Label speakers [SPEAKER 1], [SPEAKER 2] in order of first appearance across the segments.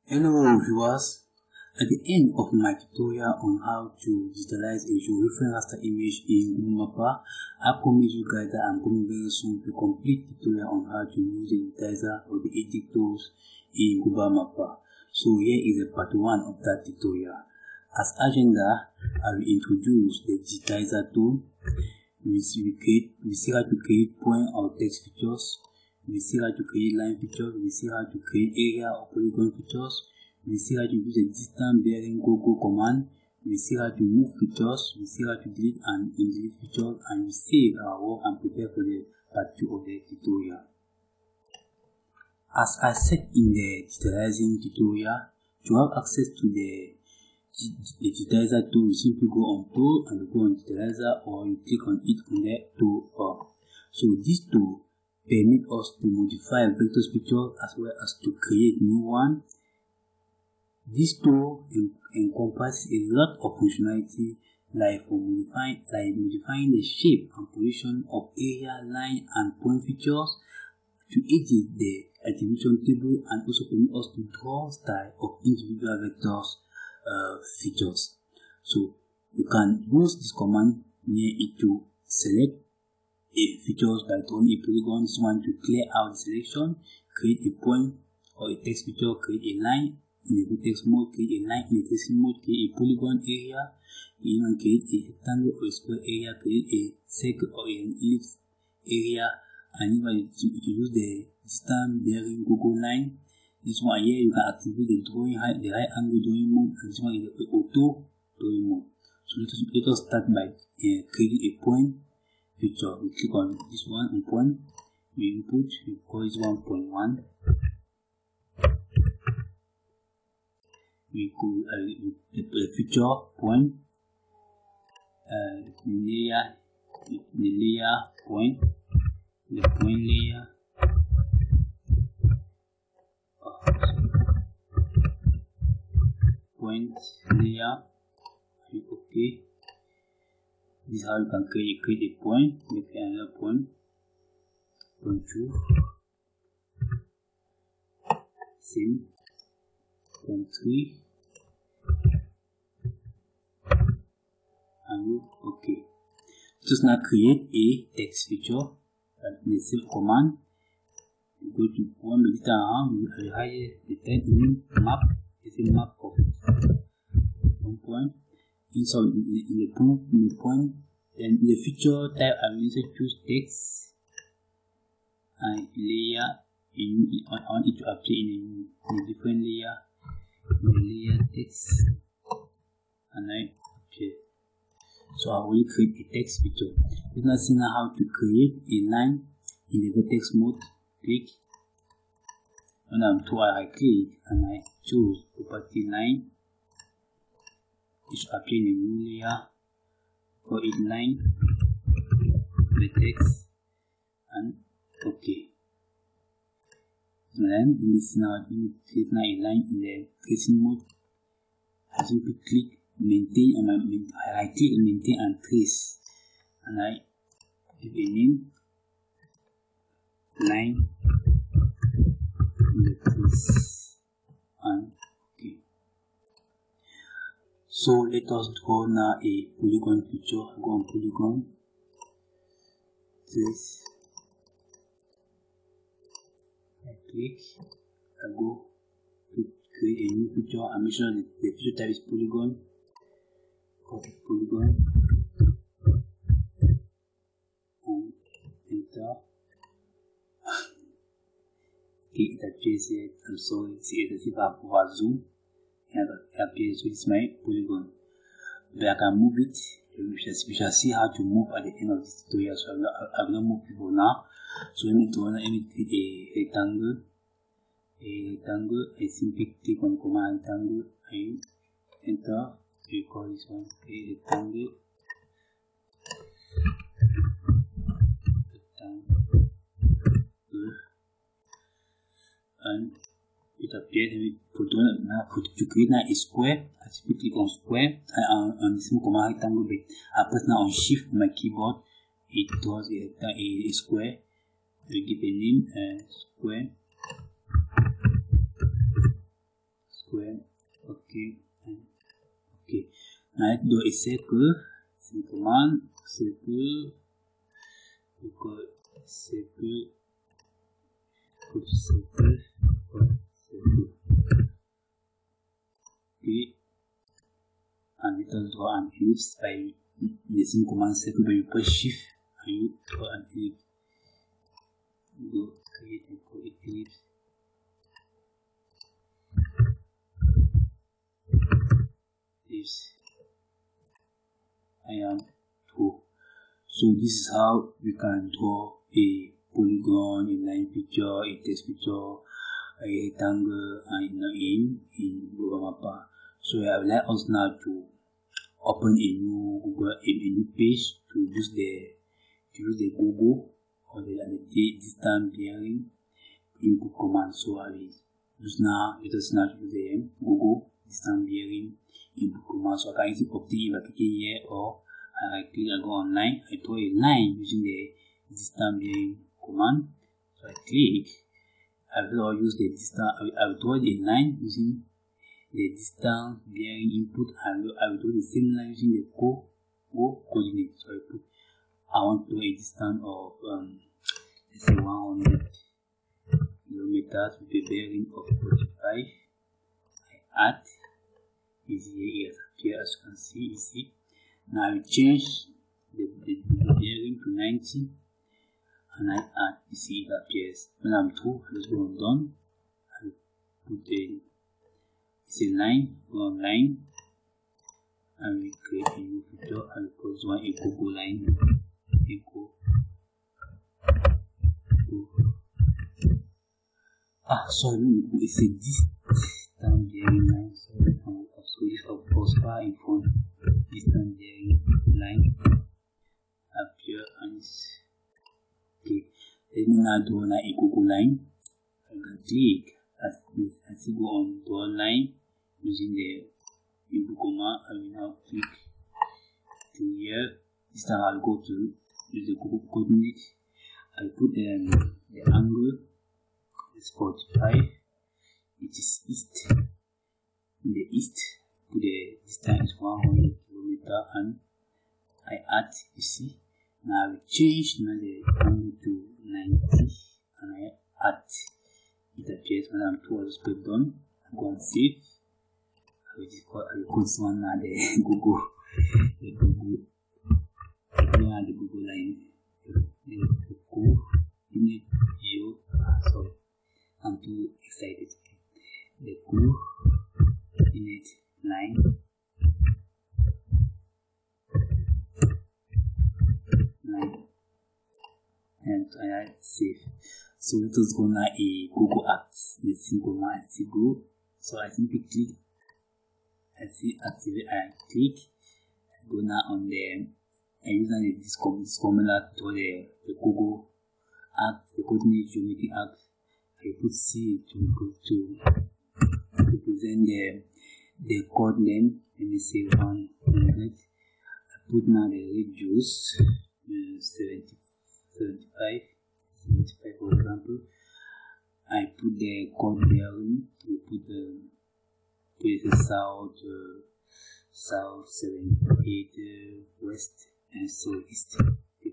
[SPEAKER 1] Hello viewers, at the end of my tutorial on how to digitalize a reference raster image in Google Mapper, I promise you guys that I'm coming very soon to complete tutorial on how to use the digitizer or the edit tools in Google Mapper. So here is a part 1 of that tutorial. As agenda, I will introduce the digitizer tool. We see how to create point or text features. We see how to create line features. We see how to create area or polygon features. We see how to use the distance bearing go command. We see how to move features. We see how to delete and delete features, and we save our work and prepare for the part 2 of the tutorial. As I said in the digitalizing tutorial, to have access to the digitizer tool, you simply go on tool and go on digitizer, or you click on it on the tool bar. So this tool permit us to modify vectors picture as well as to create new one. This tool encompasses a lot of functionality like modifying the shape and position of area, line and point features, to edit the attribution table, and also permit us to draw style of individual vectors features. So you can use this command near it to select a features by drawing a polygon. This one to clear out the selection, create a point or a text feature, create a line in the text mode, create a line in the text mode, create a polygon area, even create a rectangle or a square area, create a circle or an ellipse area, and even to use the distance bearing Google line. This one here you can activate the drawing height, the right angle drawing mode, and this one is the auto drawing mode. So let us start by creating a point feature. We click on this one on point, we input, we call it 1.1. We go the feature point, layer, the layer point, the point layer, point layer. Okay, this is how you can create a point. Make another point, point 2, same, point 3, and okay. Just now create a text feature. The save command. You go to one minute and hide the text in map. It's a map of one point. Inside in the point, then the feature type I will choose text and layer. I want it to appear in a different layer. In the layer text, and I okay. So I will create a text feature. Let's now see how to create a line in the vertex mode. Click. When I'm to I click and I choose property line. It should appear in a new layer. Call it line vertex and okay. And then in this now, create now a line in the tracing mode. I simply click maintain on my I click maintain and trace, and I give a name line in the trace and okay. So let us draw now a polygon feature. I go on polygon, trace, I click, I go to create a new feature. I make sure that the feature type is polygon. Copy polygon and enter. Okay, it appears here. I'm sorry, see it as if I have over zoom. It appears, so it's my polygon. But I can move it. We shall see how to move at the end of this tutorial. So I will not move people now. So let me create a rectangle. I simply click on command rectangle. I enter. We call this one a rectangle. And it appears to create now a square. I simply click on square on the same command rectangle, but I press now on shift on my keyboard. It draws a square. We give a name square. square. Okay, and okay. Now let's do a circle. Same command, circle, equal circle, equal circle, equal circle. Okay, and let us draw an ellipse by the same command circle, but you press shift and you draw an ellipse. Go create and call it ellipse. Ellipse. I am 2. So this is how we can draw a polygon, a line picture, a text picture, a rectangle, and in Google Mapper. So I would like us now to open a new page to use the Google or the distance bearing input command. So I will use now let us now use the Google distance bearing input command. So I can easily obtain if I click here, or I click and go online. I draw a line using the distance bearing command. So I click. I will use the distance. I will draw the line using the distance bearing input. I will draw the same line using the coordinate. So I want to do a distance of let's say 100 kilometers with a bearing of 45. I add is here appear, as you can see. You see. Now I will change the bearing to 90, and I add. You see it appears. When I'm through, I just go on done. I will put it's a line. Go on line. I will create a new picture. I will call this one a Google line. Sorry, it's a distance bearing line. Sorry, so this of course far in front. Distance bearing line appear and okay. Let me now draw a Google line. I can click as you go on draw line using the input command. I will now click to here. This time I'll go to use the Google coordinate. I'll put the angle is 45. It is east. In the east, put the distance is 100 kilometers, and I add. You see. Now I will change the angle to 90, and I add. It appears when I'm towards the done. I'm going to save. I will call this one now the Google line. The coordinate view. Sorry, I'm too excited. The coordinate line. And I save. So let us go now a Google Apps. The simple command I see go. So I simply click. I see activate. I click. I go now on the. I use this formula to the Google app, the coordinate geometry app. I put C to represent the chord length. Let me say 100. I put now the radius 75 for example. I put the chord bearing. We put the south 78 west and so east.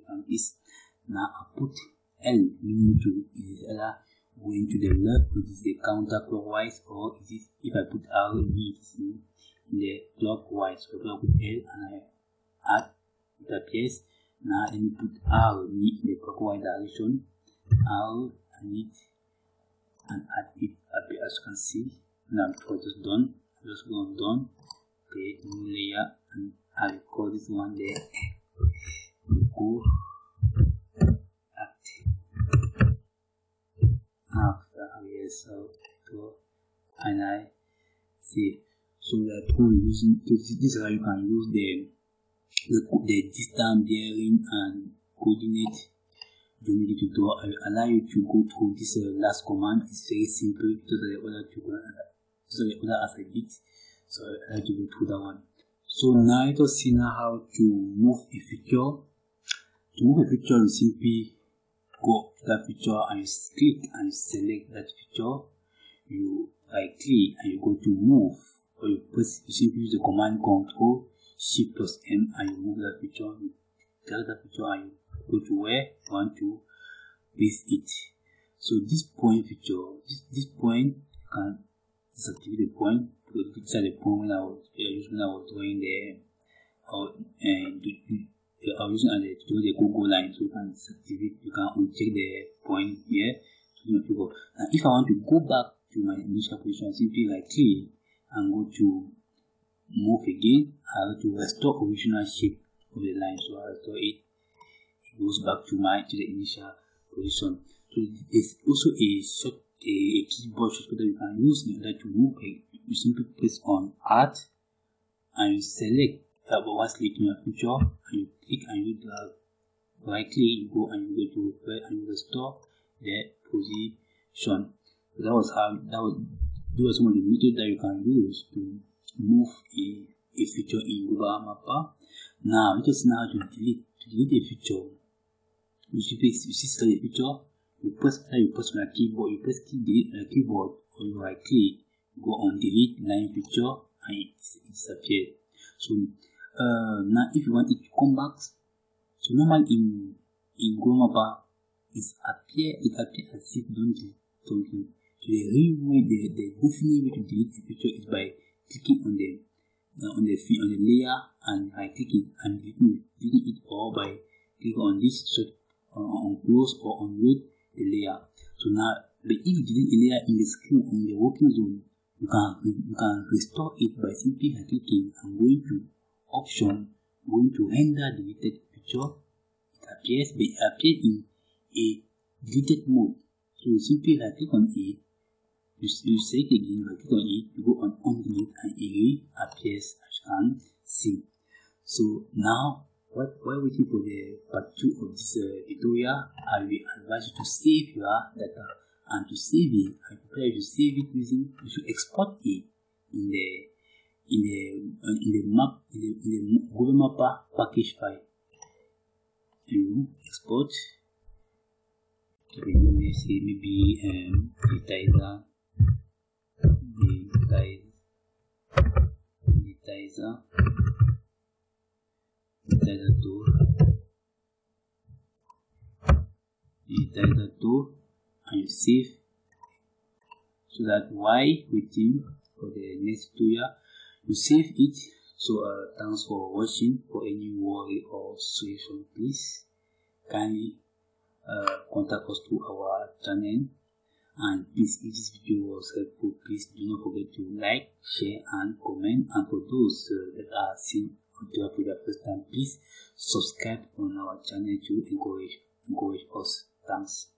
[SPEAKER 1] From east. Now I put L meaning to is either going to the left, which is the counterclockwise, or it is if I put R V in the clockwise. So I put L and I add, it appears. Now let me put R in the clockwise direction. R and it and add it appear, as you can see. Now I'm just done. I just go on done. Create new layer and I will call this one the Go after yes, so and I see. So we are using this is how you can use the distance bearing and coordinate geometry to draw. I will allow you to go through this last command. It's very simple. Those are the other two as I did. So I like to go through that one. So now let us see now how to move a picture. To move a picture, you simply go to that picture and you click and select that picture. You right click and you go to move, or you simply use the command Control Shift plus M and you move that picture, you drag that picture and you go to where you want to paste it. So this point feature, this point, you can disactivate the point, because these are the point when I was drawing the I was using as a tutorial the go line, so you can disactivate, you can uncheck the point here. So now if I want to go back to my initial position, simply right click and go to move again. I have to restore original shape of the line, so I restore it. It goes back to the initial position. So there's also a keyboard shortcut that you can use in order to move. You simply press on Alt and you select one selecting your picture and you click and you drag. Right click, you go and you go to where and you restore the position. So that was some of the methods that you can use to move a feature in Google Mapper. Now let us see how to delete a feature. You see select the picture, you press on your keyboard, you press delete on your keyboard, or you right click, go on delete line picture and it disappears. So now if you want it to come back, so normally in Google Mapper it appears as if don't delete something. So the real way, the definite way to delete the picture is by clicking on the layer and right clicking and deleting it, or by clicking on this on close or unload the layer. So now, but if you delete a layer in the screen on the working zone, you can restore it by simply clicking and going to option, going to render deleted picture. It appears in a deleted mode. So you simply click on it. You select again, by click on it, you go on undelete and it appears as you can see. So now, while waiting for the part 2 of this tutorial, I will advise you to save your data, and to save it, I prepare you to save it using, you should export it in the Google Mapper package file. You export. Let's say maybe Digitizer. Digitizer tool, and you save, so that while waiting for the next tutorial, you save it. So thanks for watching. For any worry or suggestion, please kindly contact us through our channel. And please, if this video was helpful, please do not forget to like, share and comment. And for those that are seeing audio for the first time, please subscribe on our channel to encourage us. Thanks.